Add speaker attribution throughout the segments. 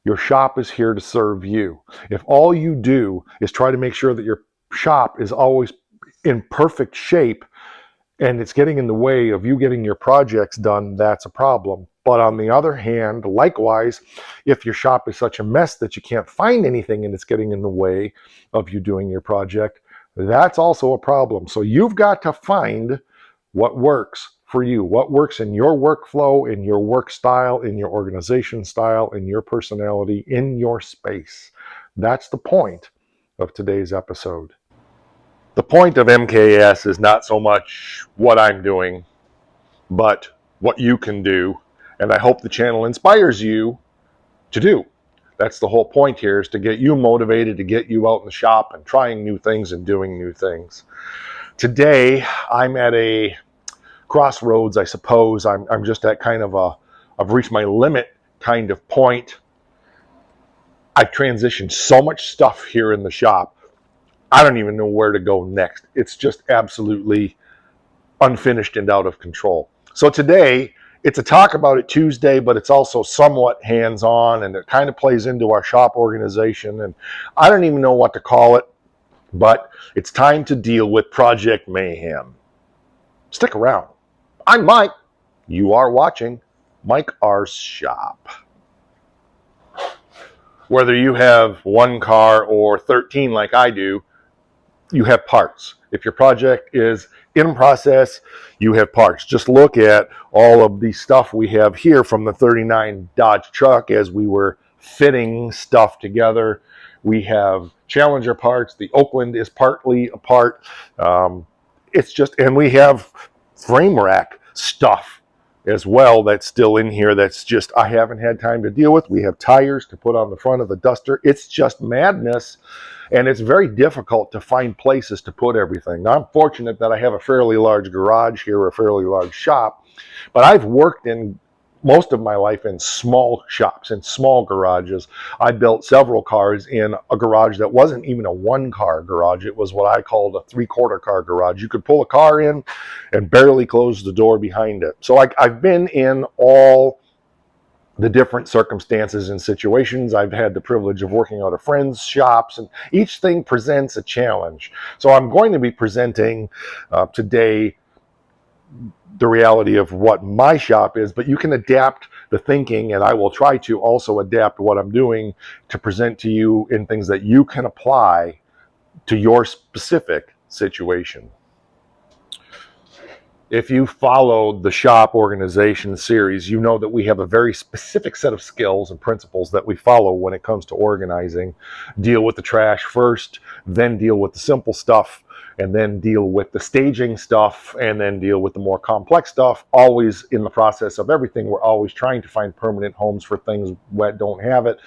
Speaker 1: Your shop is here to serve you. If all you do is try to make sure that your shop is always in perfect shape and it's getting in the way of you getting your projects done, that's a problem. But on the other hand, likewise, if your shop is such a mess that you can't find anything and it's getting in the way of you doing your project, that's also a problem. So you've got to find what works for you, what works in your workflow, in your work style, in your organization style, in your personality, in your space. That's the point of today's episode. The point of MKS is not so much what I'm doing, but what you can do. And I hope the channel inspires you to do. That's the whole point here, is to get you motivated, to get you out in the shop and trying new things and doing new things. Today, I'm at a crossroads, I suppose. I'm just at kind of I've reached my limit kind of point. I've transitioned so much stuff here in the shop. I don't even know where to go next. It's just absolutely unfinished and out of control. So today, it's a Talk About It Tuesday, but it's also somewhat hands-on, and it kind of plays into our shop organization, and I don't even know what to call it, but it's time to deal with Project Mayhem. Stick around. I'm Mike. You are watching Mike R's Shop. Whether you have one car or 13 like I do, you have parts. If your project is in process, you have parts. Just look at all of the stuff we have here from the 39 Dodge truck as we were fitting stuff together. We have Challenger parts. The Oakland is partly apart. It's just, and we have frame rack stuff as well that's still in here that's just I haven't had time to deal with. We have tires to put on the front of the Duster. It's just madness, and it's very difficult to find places to put everything. Now, I'm fortunate that I have a fairly large garage here, a fairly large shop, but I've worked in most of my life in small shops, in small garages. I built several cars in a garage that wasn't even a one-car garage. It was what I called a three-quarter car garage. You could pull a car in and barely close the door behind it. So I've been in all the different circumstances and situations. I've had the privilege of working out of friends' shops, and each thing presents a challenge. So I'm going to be presenting today the reality of what my shop is, but you can adapt the thinking, and I will try to also adapt what I'm doing to present to you in things that you can apply to your specific situation. If you followed the shop organization series, you know that we have a very specific set of skills and principles that we follow when it comes to organizing. Deal with the trash first, then deal with the simple stuff, and then deal with the staging stuff, and then deal with the more complex stuff. Always in the process of everything, we're always trying to find permanent homes for things that don't have it.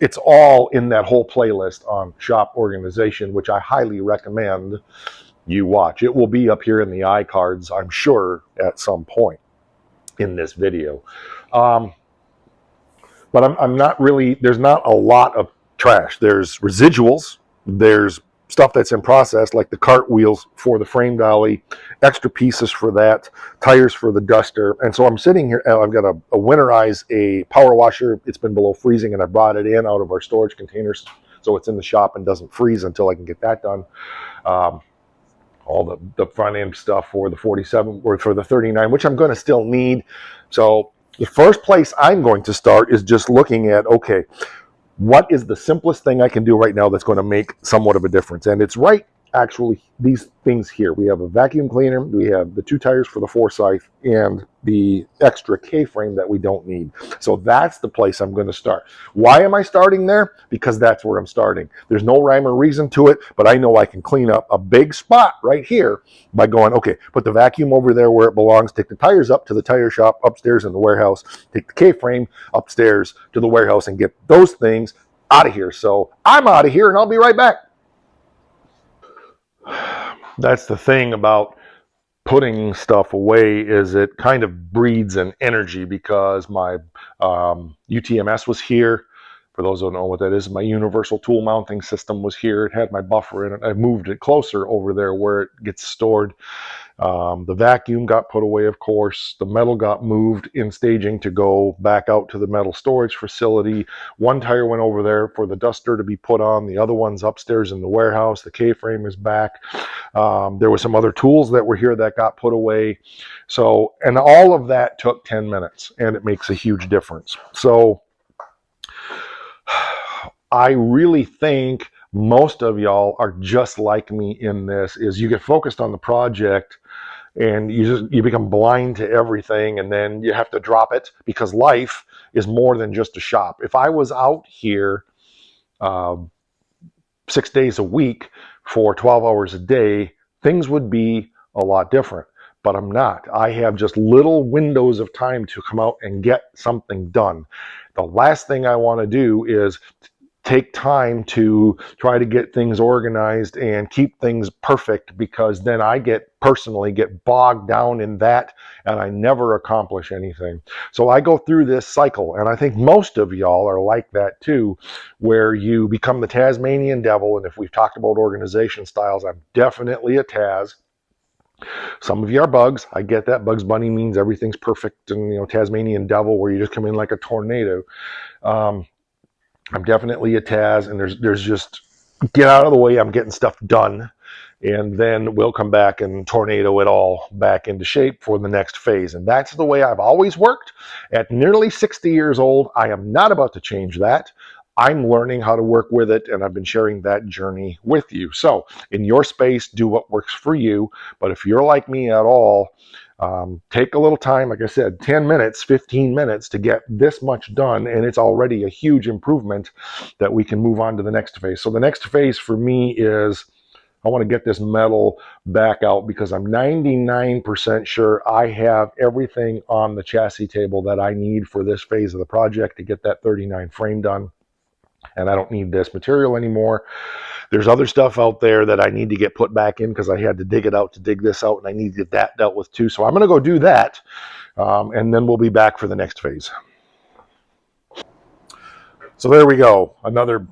Speaker 1: It's all in that whole playlist on shop organization, which I highly recommend you watch. It will be up here in the iCards, I'm sure, at some point in this video. But I'm not really, there's not a lot of trash. There's residuals, there's stuff that's in process, like the cart wheels for the frame dolly, extra pieces for that, tires for the Duster. And so I'm sitting here, I've got a winterize a power washer. It's been below freezing, and I brought it in out of our storage containers, so it's in the shop and doesn't freeze until I can get that done. All the front end stuff for the 47 or for the 39, which I'm going to still need. So the first place I'm going to start is just looking at, okay, what is the simplest thing I can do right now that's going to make somewhat of a difference? And it's right, actually, these things here. We have a vacuum cleaner, we have the 2 tires for the Forsyth, and the extra K-frame that we don't need. So that's the place I'm going to start. Why am I starting there? Because that's where I'm starting. There's no rhyme or reason to it, but I know I can clean up a big spot right here by going, okay, put the vacuum over there where it belongs, take the tires up to the tire shop upstairs in the warehouse, take the K-frame upstairs to the warehouse, and get those things out of here. So I'm out of here, and I'll be right back. That's the thing about putting stuff away, is it kind of breeds an energy, because my UTMS was here. For those who don't know what that is, my universal tool mounting system was here. It had my buffer in it. I moved it closer over there where it gets stored. The vacuum got put away, of course. The metal got moved in staging to go back out to the metal storage facility. One tire went over there for the duster to be put on. The other one's upstairs in the warehouse. The K-frame is back. There were some other tools that were here that got put away. So, and all of that took 10 minutes, and it makes a huge difference. So I really think most of y'all are just like me in this, is you get focused on the project and you become blind to everything, and then you have to drop it because life is more than just a shop. If I was out here uh, 6 days a week for 12 hours a day, things would be a lot different. But I'm not. I have just little windows of time to come out and get something done. The last thing I want to do is take time to try to get things organized and keep things perfect, because then I personally get bogged down in that and I never accomplish anything. So I go through this cycle, and I think most of y'all are like that too, where you become the Tasmanian devil. And if we've talked about organization styles, I'm definitely a Taz. Some of you are bugs. I get that. Bugs Bunny means everything's perfect, and Tasmanian devil where you just come in like a tornado. Um, I'm definitely a Taz, and there's just get out of the way. I'm getting stuff done, and then we'll come back and tornado it all back into shape for the next phase. And that's the way I've always worked. At nearly 60 years old, I am not about to change that. I'm learning how to work with it, and I've been sharing that journey with you. So, in your space, do what works for you. But if you're like me at all, take a little time, like I said, 10 minutes, 15 minutes to get this much done, and it's already a huge improvement that we can move on to the next phase. So the next phase for me is I want to get this metal back out, because I'm 99% sure I have everything on the chassis table that I need for this phase of the project to get that 39 frame done. And I don't need this material anymore. There's other stuff out there that I need to get put back in because I had to dig it out to dig this out, and I need to get that dealt with too. So I'm going to go do that, and then we'll be back for the next phase. So there we go. Another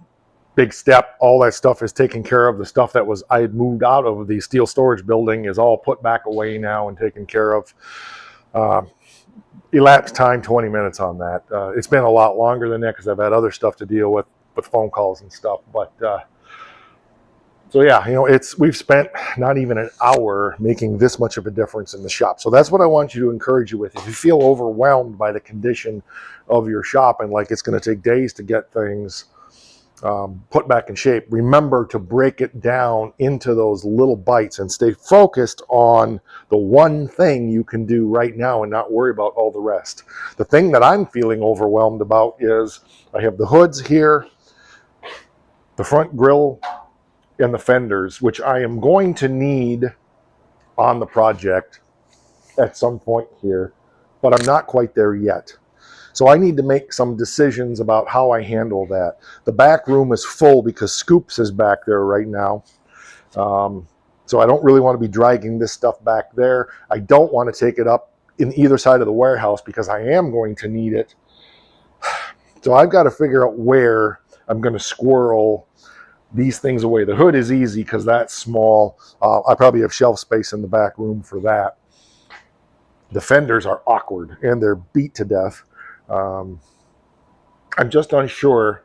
Speaker 1: big step. All that stuff is taken care of. The stuff that I had moved out of the steel storage building is all put back away now and taken care of. Elapsed time 20 minutes on that. It's been a lot longer than that because I've had other stuff to deal with phone calls and stuff. But so yeah, we've spent not even an hour making this much of a difference in the shop. So that's what I want you to encourage you with. If you feel overwhelmed by the condition of your shop and like it's going to take days to get things put back in shape, remember to break it down into those little bites and stay focused on the one thing you can do right now and not worry about all the rest. The thing that I'm feeling overwhelmed about is I have the hoods here, the front grille, and the fenders, which I am going to need on the project at some point here, but I'm not quite there yet. So I need to make some decisions about how I handle that. The back room is full because Scoops is back there right now. So I don't really want to be dragging this stuff back there. I don't want to take it up in either side of the warehouse because I am going to need it. So I've got to figure out where I'm going to squirrel these things away. The hood is easy because that's small. I probably have shelf space in the back room for that. The fenders are awkward and they're beat to death. I'm just unsure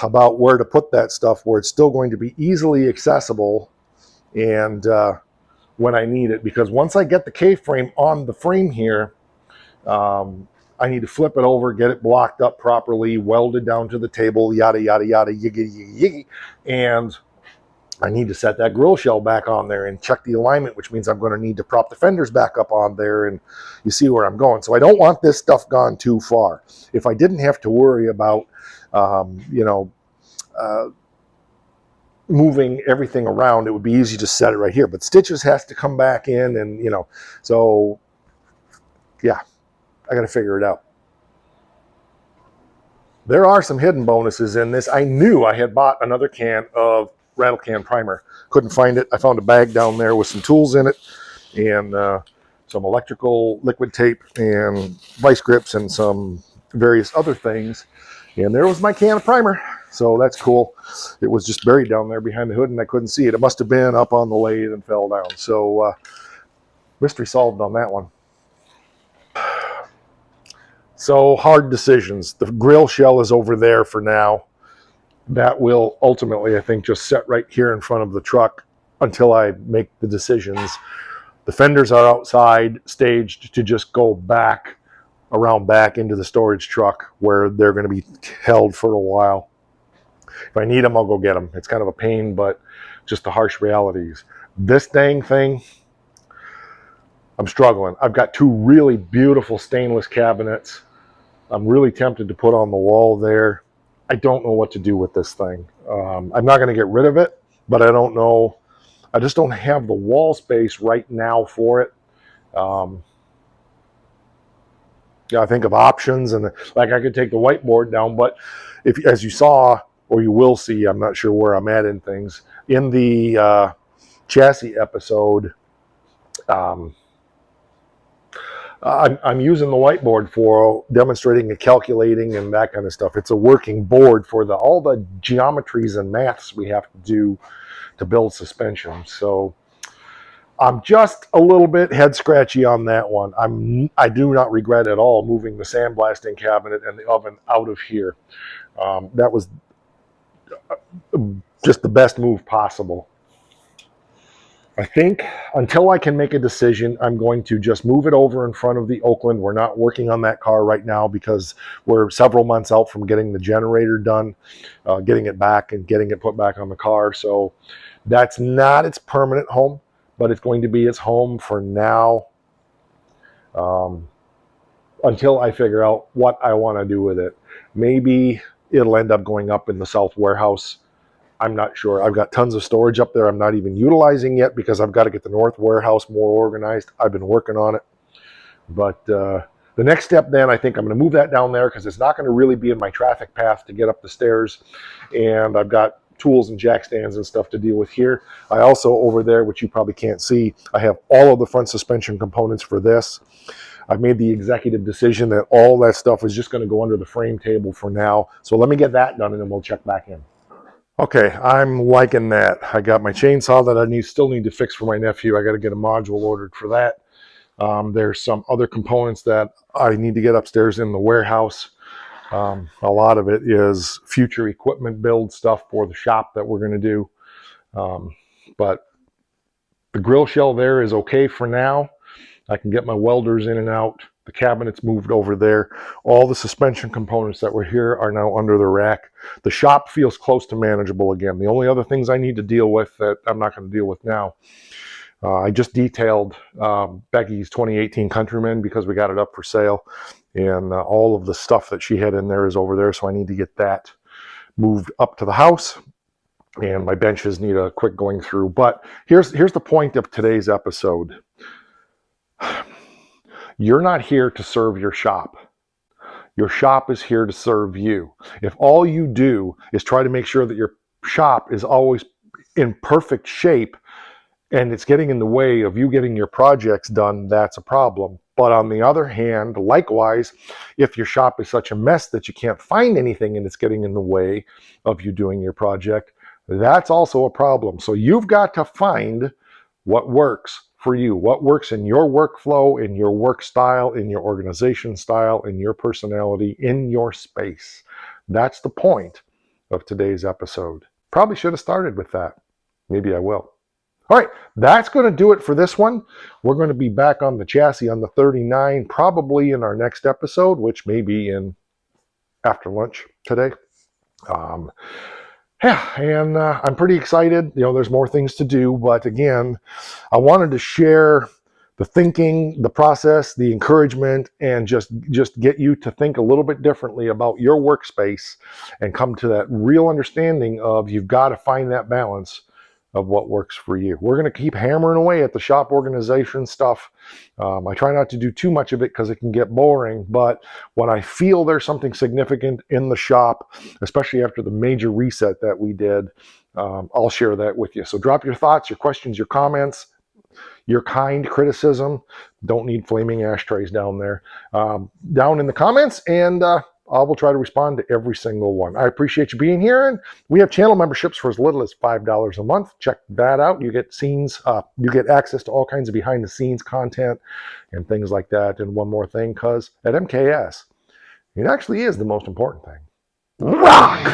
Speaker 1: about where to put that stuff where it's still going to be easily accessible and when I need it. Because once I get the K-frame on the frame here, I need to flip it over, get it blocked up properly, welded down to the table, yada, yada, yada, yiggy, yiggy, yiggy. And I need to set that grill shell back on there and check the alignment, which means I'm going to need to prop the fenders back up on there, and you see where I'm going. So I don't want this stuff gone too far. If I didn't have to worry about, moving everything around, it would be easy to set it right here. But stitches has to come back in, and so yeah, I got to figure it out. There are some hidden bonuses in this. I knew I had bought another can of rattle can primer. Couldn't find it. I found a bag down there with some tools in it and some electrical liquid tape and vice grips and some various other things. And there was my can of primer. So that's cool. It was just buried down there behind the hood, and I couldn't see it. It must have been up on the lathe and fell down. So mystery solved on that one. So hard decisions. The grill shell is over there for now. That will ultimately, I think, just set right here in front of the truck until I make the decisions. The fenders are outside, staged to just go back, around back into the storage truck where they're going to be held for a while. If I need them, I'll go get them. It's kind of a pain, but just the harsh realities. This dang thing, I'm struggling. I've got two really beautiful stainless cabinets. I'm really tempted to put on the wall there. I don't know what to do with this thing. I'm not going to get rid of it, but I don't know. I just don't have the wall space right now for it. Yeah, I think of options, and like I could take the whiteboard down, but if, as you saw, or you will see, I'm not sure where I'm at in things, in the chassis episode, um, I'm using the whiteboard for demonstrating and calculating and that kind of stuff. It's a working board for all the geometries and maths we have to do to build suspension. So I'm just a little bit head scratchy on that one. I do not regret at all moving the sandblasting cabinet and the oven out of here. That was just the best move possible. I think until I can make a decision, I'm going to just move it over in front of the Oakland. We're not working on that car right now because we're several months out from getting the generator done, getting it back and getting it put back on the car. So that's not its permanent home, but it's going to be its home for now, until I figure out what I want to do with it. Maybe it'll end up going up in the south warehouse. I'm not sure. I've got tons of storage up there I'm not even utilizing yet because I've got to get the north warehouse more organized. I've been working on it. But the next step then, I think I'm going to move that down there because it's not going to really be in my traffic path to get up the stairs. And I've got tools and jack stands and stuff to deal with here. I also, over there, which you probably can't see, I have all of the front suspension components for this. I've made the executive decision that all that stuff is just going to go under the frame table for now. So let me get that done and then we'll check back in. Okay, I'm liking that. I got my chainsaw that I still need to fix for my nephew. I got to get a module ordered for that. There's some other components that I need to get upstairs in the warehouse. A lot of it is future equipment build stuff for the shop that we're going to do. But the grill shell there is okay for now. I can get my welders in and out. The cabinet's moved over there. All the suspension components that were here are now under the rack. The shop feels close to manageable again. The only other things I need to deal with that I'm not going to deal with now, I just detailed Becky's 2018 Countryman because we got it up for sale. And all of the stuff that she had in there is over there, so I need to get that moved up to the house. And my benches need a quick going through. But here's the point of today's episode. You're not here to serve your shop. Your shop is here to serve you. If all you do is try to make sure that your shop is always in perfect shape and it's getting in the way of you getting your projects done, that's a problem. But on the other hand, likewise, if your shop is such a mess that you can't find anything and it's getting in the way of you doing your project, that's also a problem. So you've got to find what works for you, what works in your workflow, in your work style, in your organization style, in your personality, in your space. That's the point of today's episode. Probably should have started with that. Maybe I will. All right, that's going to do it for this one. We're going to be back on the chassis on the 39, probably in our next episode, which may be in after lunch today. Yeah, and I'm pretty excited. You know, there's more things to do, but again, I wanted to share the thinking, the process, the encouragement, and just get you to think a little bit differently about your workspace and come to that real understanding of you've got to find that balance of what works for you. We're going to keep hammering away at the shop organization stuff. I try not to do too much of it because it can get boring, but when I feel there's something significant in the shop, especially after the major reset that we did, I'll share that with you. So drop your thoughts, your questions, your comments, your kind criticism. Don't need flaming ashtrays down there. Down in the comments, and I will try to respond to every single one. I appreciate you being here, and we have channel memberships for as little as $5 a month. Check that out. You get scenes, you get access to all kinds of behind-the-scenes content and things like that. And one more thing, because at MKS, it actually is the most important thing. Rock!